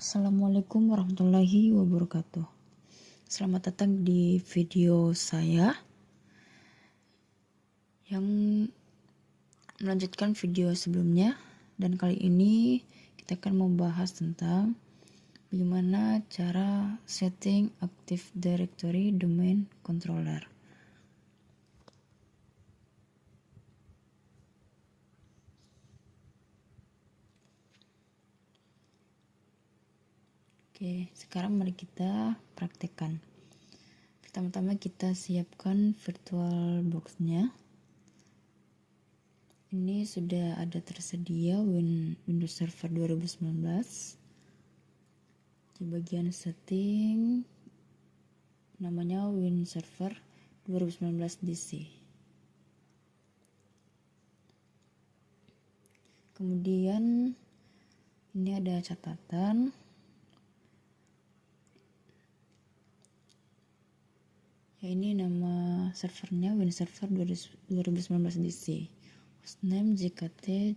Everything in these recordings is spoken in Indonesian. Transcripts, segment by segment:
Assalamualaikum warahmatullahi wabarakatuh. Selamat datang di video saya yang melanjutkan video sebelumnya, dan kali ini kita akan membahas tentang bagaimana cara setting Active Directory Domain Controller. Oke, sekarang mari kita praktekkan. Pertama-tama kita siapkan VirtualBox-nya. Ini sudah ada tersedia Windows Server 2019. Di bagian setting namanya Win Server 2019 DC. Kemudian ini ada catatan. Ya, ini nama servernya Win Server 2019 DC. Hostname JKT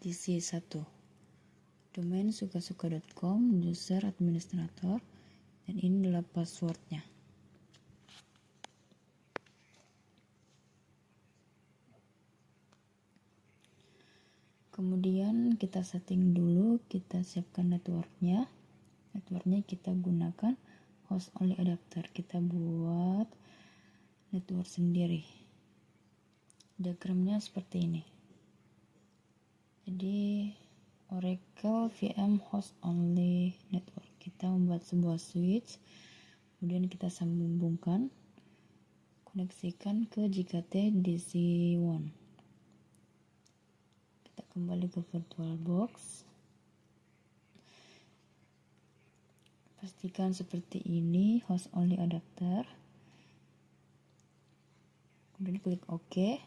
DC1. Domain sukasuka.com, user administrator, dan ini adalah passwordnya. Kemudian kita setting dulu, kita siapkan networknya. Networknya kita gunakan host only adapter. Kita buat network sendiri. Diagramnya seperti ini. Jadi Oracle VM host only network. Kita membuat sebuah switch, kemudian kita sambungkan, koneksikan ke JKT DC1. Kita kembali ke VirtualBox. Pastikan seperti ini, host only adapter. Kemudian klik OK.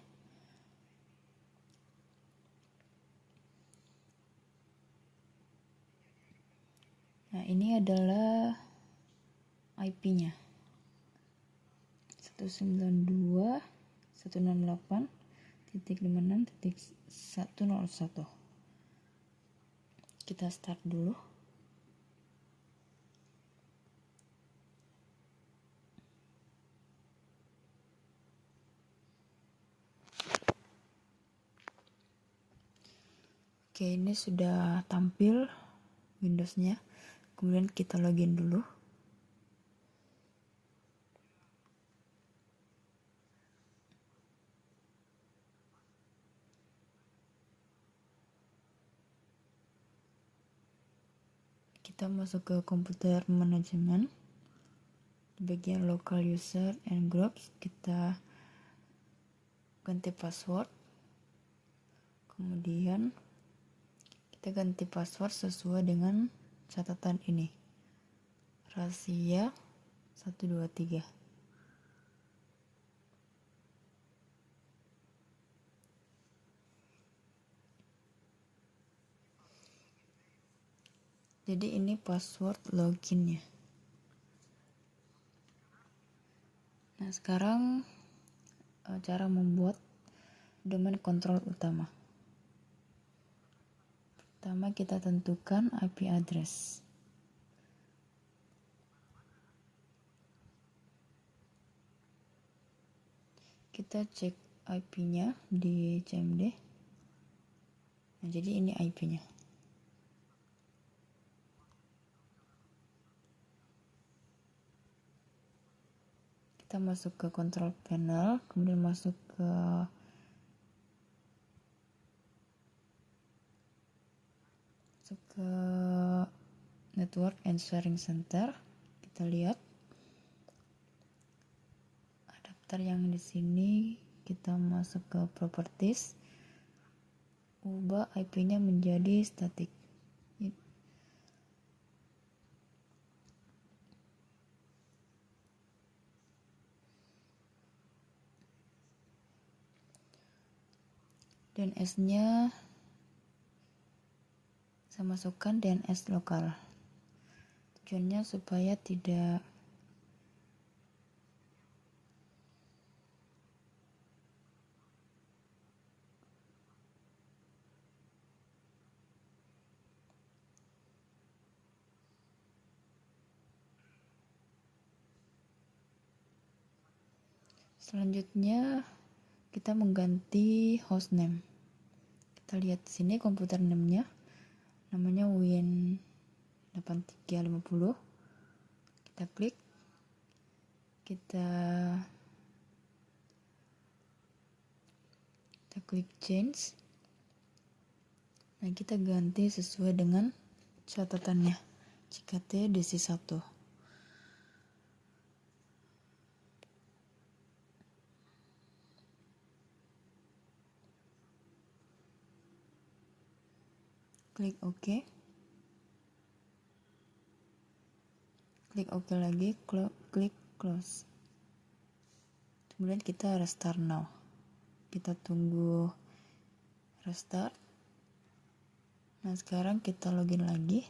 Nah, ini adalah IP-nya. 192.168.56.101. Kita start dulu. Oke, ini sudah tampil Windows-nya. Kemudian kita login dulu. Kita masuk ke komputer manajemen. Di bagian local user and groups kita ganti password. Kemudian kita ganti password sesuai dengan catatan ini. Rahasia 123. Jadi ini password loginnya. Nah, sekarang cara membuat domain control utama. Pertama kita tentukan IP address. Kita cek IP-nya di CMD. Nah, jadi ini IP-nya. Kita masuk ke control panel, kemudian masuk ke network and sharing center. Kita lihat adapter yang di sini, kita masuk ke properties, ubah IP-nya menjadi static. DNS-nya saya masukkan DNS lokal. Tujuannya supaya tidak Selanjutnya kita mengganti hostname. Kita lihat di sini komputer name-nya, namanya Win8350. Kita klik, kita klik change. Nah, kita ganti sesuai dengan catatannya. CKT DC1. Klik OK. Klik OK lagi, klik close. Kemudian kita restart now. Kita tunggu restart. Nah, sekarang kita login lagi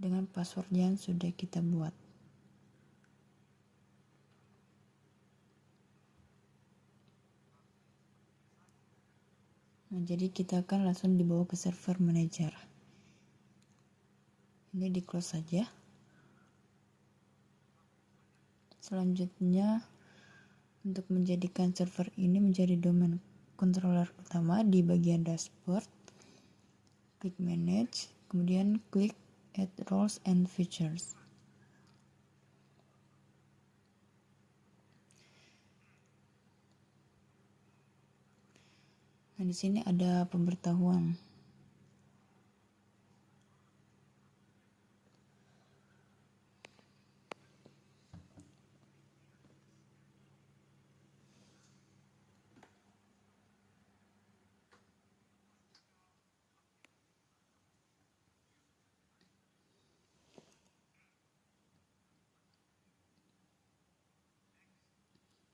dengan password yang sudah kita buat. Nah, jadi kita akan langsung dibawa ke server manager. Ini di close saja. Selanjutnya, untuk menjadikan server ini menjadi domain controller utama, di bagian dashboard, klik manage, kemudian klik add roles and features. Nah, di sini ada pemberitahuan.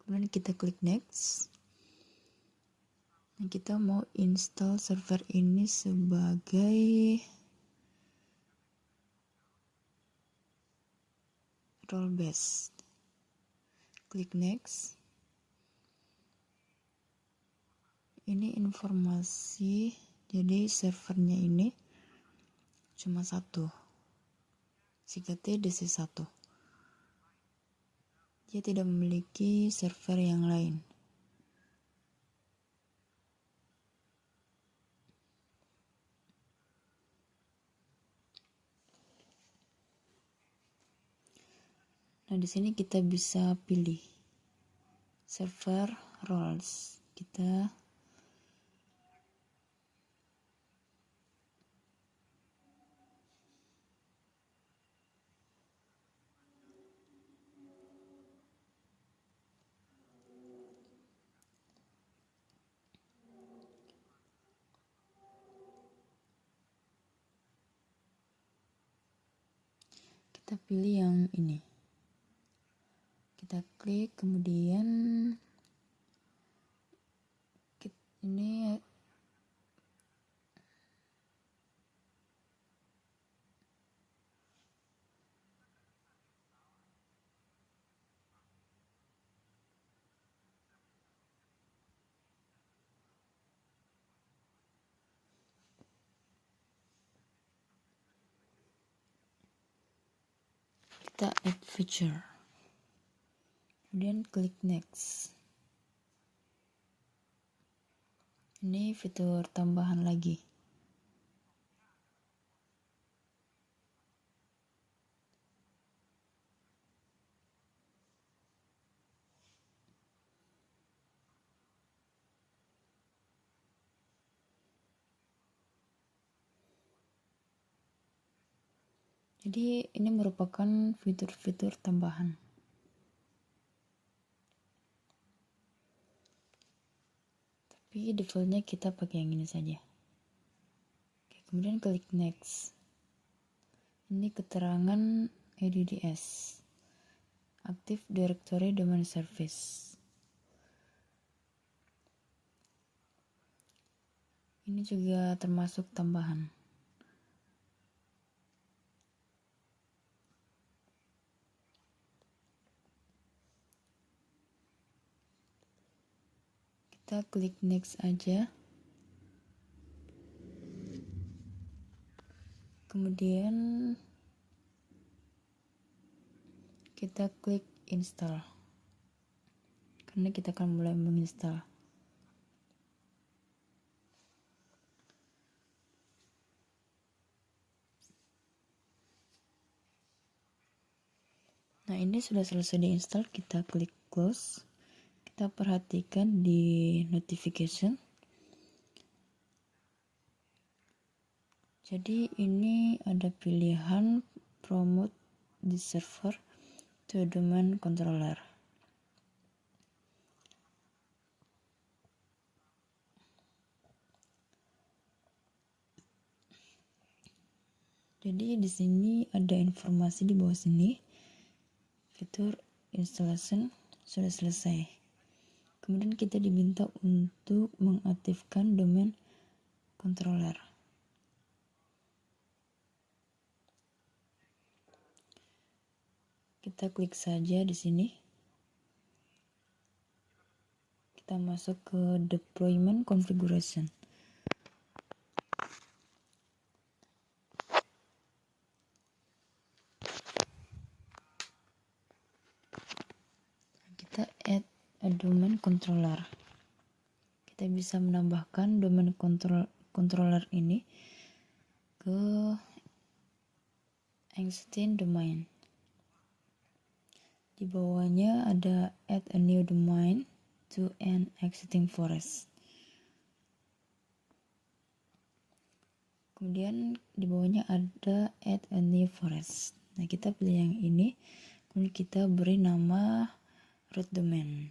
Kemudian kita klik next. Nah, kita mau install server ini sebagai role based. Klik next. Ini informasi, jadi servernya ini cuma satu, CKT DC1. Dia tidak memiliki server yang lain. Nah, di sini kita bisa pilih server roles. Kita pilih yang ini. Kita klik, kemudian ini kita add feature. Kemudian klik next. Ini fitur tambahan lagi. Jadi ini merupakan fitur-fitur tambahan. Tapi defaultnya kita pakai yang ini saja. Oke, kemudian klik next. Ini keterangan ADDS, Active Directory Domain Service. Ini juga termasuk tambahan. Kita klik next aja. Kemudian kita klik install. karena kita akan mulai menginstal. Nah, ini sudah selesai diinstal, kita klik close. Kita perhatikan di notification. Jadi ini ada pilihan promote the server to domain controller. Jadi di sini ada informasi di bawah sini. Fitur installation sudah selesai. Kemudian kita diminta untuk mengaktifkan domain controller. Kita klik saja di sini. Kita masuk ke deployment configuration. Kita add a domain controller. Kita bisa menambahkan domain controller ini ke existing domain. Di bawahnya ada add a new domain to an existing forest. Kemudian di bawahnya ada add a new forest. Nah, kita pilih yang ini. Kemudian kita beri nama root domain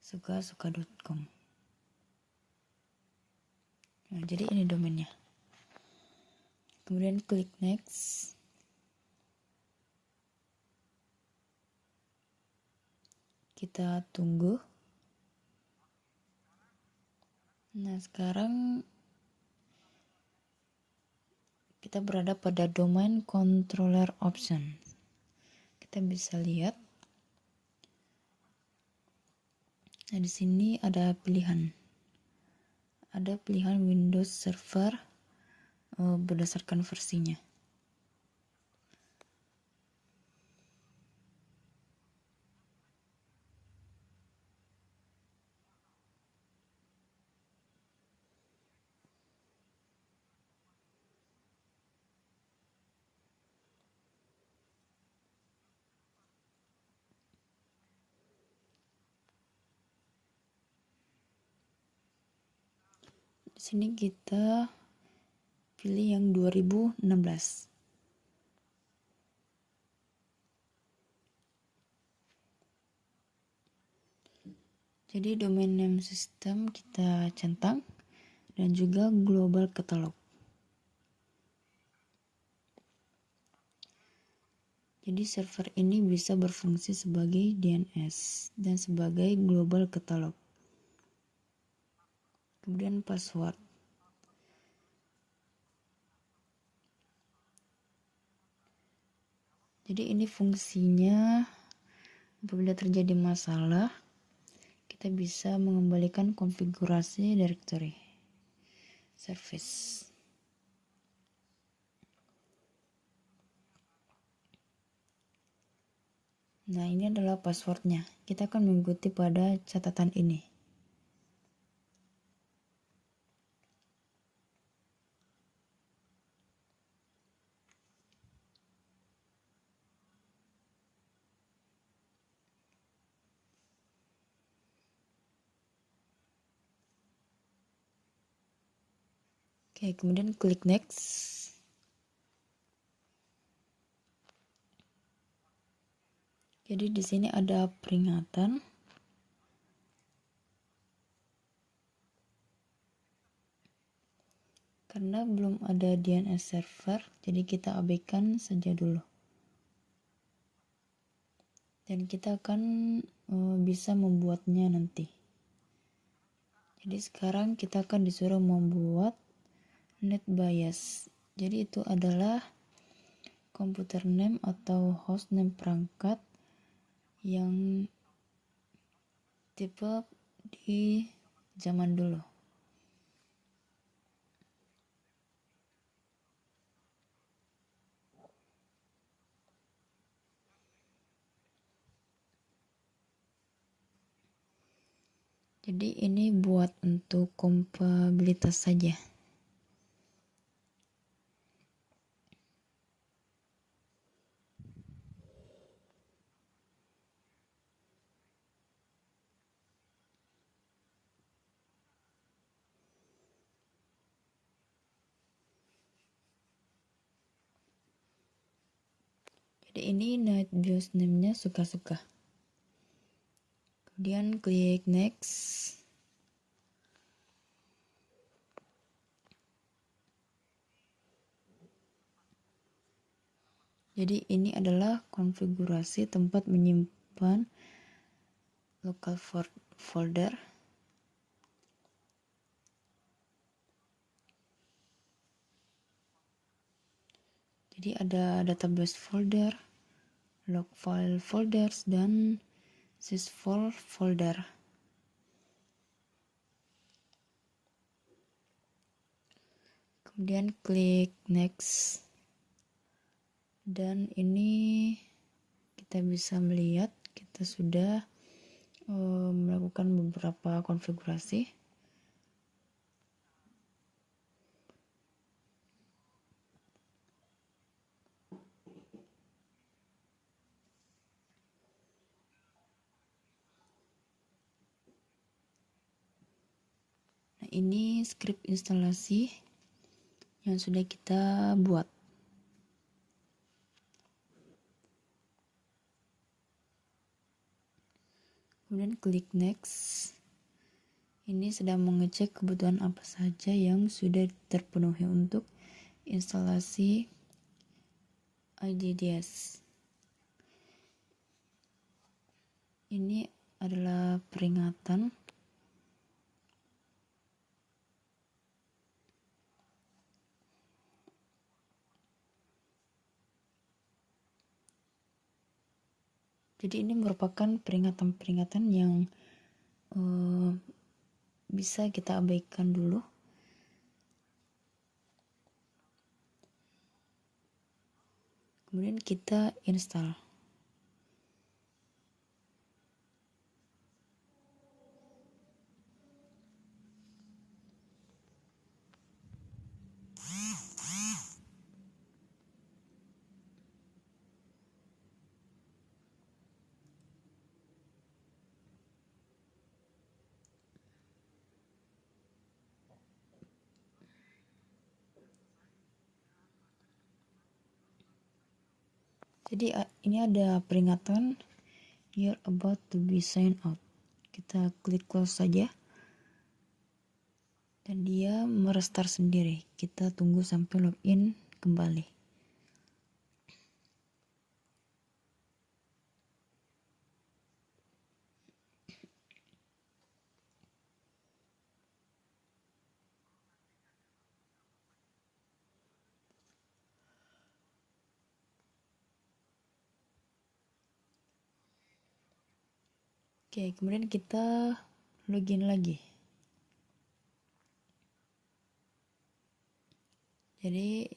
suka-suka.com. Nah, jadi ini domainnya. Kemudian klik next. Kita tunggu. Nah, sekarang kita berada pada domain controller option. Kita bisa lihat. Nah, di sini ada pilihan. Ada pilihan Windows Server berdasarkan versinya. Di sini kita pilih yang 2016. Jadi domain name system kita centang dan juga global catalog. Jadi server ini bisa berfungsi sebagai DNS dan sebagai global catalog. Kemudian password. Jadi ini fungsinya apabila terjadi masalah, kita bisa mengembalikan konfigurasi directory service. Nah, ini adalah passwordnya. Kita akan mengikuti pada catatan ini. Oke, kemudian klik next. Jadi di sini ada peringatan. Karena belum ada DNS server, jadi kita abaikan saja dulu. Dan kita akan bisa membuatnya nanti. Jadi sekarang kita akan disuruh membuat NetBIOS. Jadi itu adalah computer name atau host name perangkat yang tipe di zaman dulu. Jadi ini buat untuk kompatibilitas saja. Jadi ini NetBIOS name-nya suka-suka. Kemudian klik next. Jadi ini adalah konfigurasi tempat menyimpan local folder. Jadi ada database folder, log file folders, dan sysvol folder. Kemudian klik next. Dan ini kita bisa melihat kita sudah melakukan beberapa konfigurasi. Nah, ini script instalasi yang sudah kita buat. Kemudian klik next. Ini sedang mengecek kebutuhan apa saja yang sudah terpenuhi untuk instalasi IDDS. Ini adalah peringatan. Jadi ini merupakan peringatan-peringatan yang bisa kita abaikan dulu. Kemudian kita install. Jadi ini ada peringatan you're about to be signed out. Kita klik close saja. Dan dia merestart sendiri. Kita tunggu sampai login kembali. Oke, kemudian kita login lagi. Jadi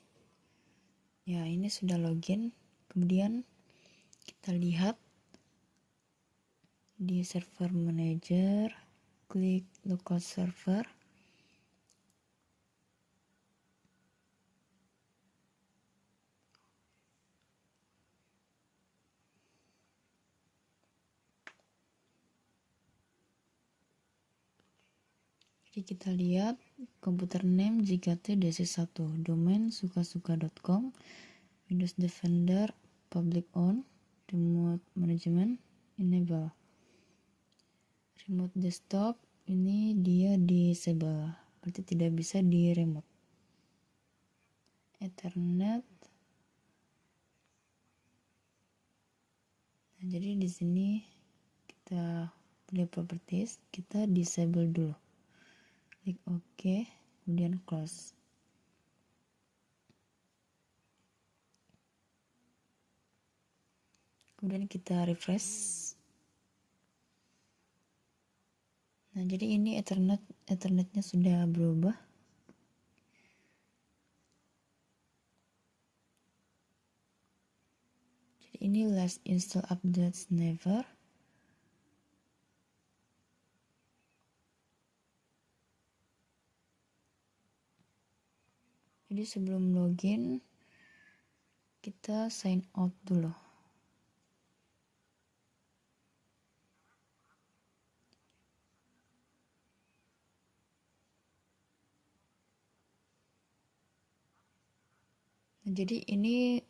ya ini sudah login. Kemudian kita lihat di server manager, klik local server. Jadi kita lihat komputer name JKT-1, domain sukasuka.com, Windows Defender public on, remote management enable, remote desktop ini dia disable, berarti tidak bisa di remote. Ethernet. Nah, jadi di sini kita pilih properties, kita disable dulu. Klik OK, kemudian close. Kemudian kita refresh. Nah, jadi ini Ethernetnya sudah berubah. Jadi ini last install updates never. Jadi sebelum login kita sign out dulu. Nah, jadi ini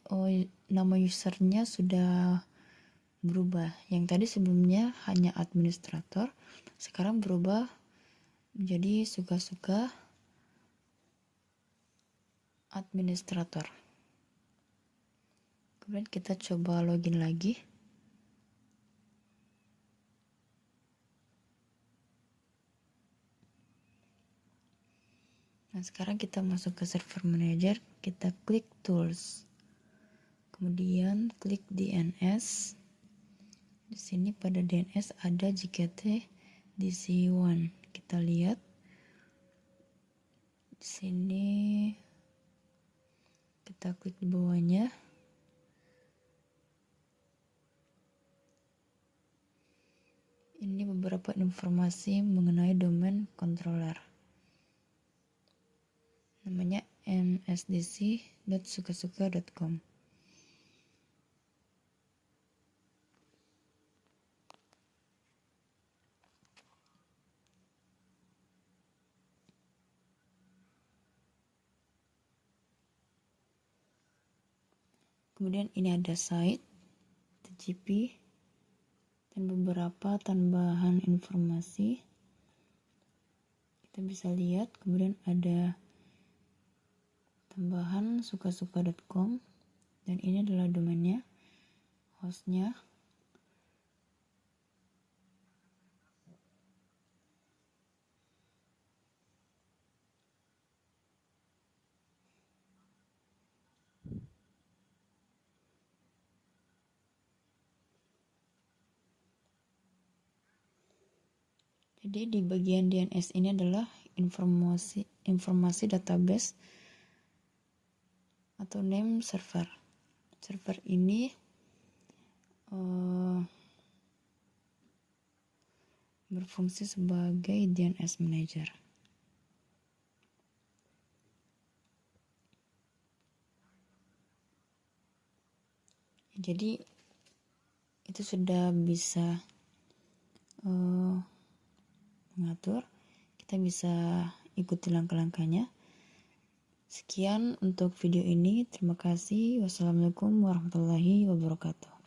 nama usernya sudah berubah. Yang tadi sebelumnya hanya administrator, sekarang berubah menjadi suka-suka administrator. Kemudian kita coba login lagi. Nah, sekarang kita masuk ke server manager, kita klik tools. Kemudian klik DNS. Di sini pada DNS ada JKT DC1. Kita lihat di sini, kita klik di bawahnya. Ini beberapa informasi mengenai domain controller. Namanya msdc.sukasuka.com. Kemudian ini ada site, TCP, dan beberapa tambahan informasi. Kita bisa lihat, kemudian ada tambahan sukasuka.com, dan ini adalah domainnya, hostnya. Jadi di bagian DNS ini adalah informasi database atau name server. Server ini berfungsi sebagai DNS manager. Jadi itu sudah bisa mengatur, kita bisa ikuti langkah-langkahnya. Sekian untuk video ini, terima kasih. Wassalamualaikum warahmatullahi wabarakatuh.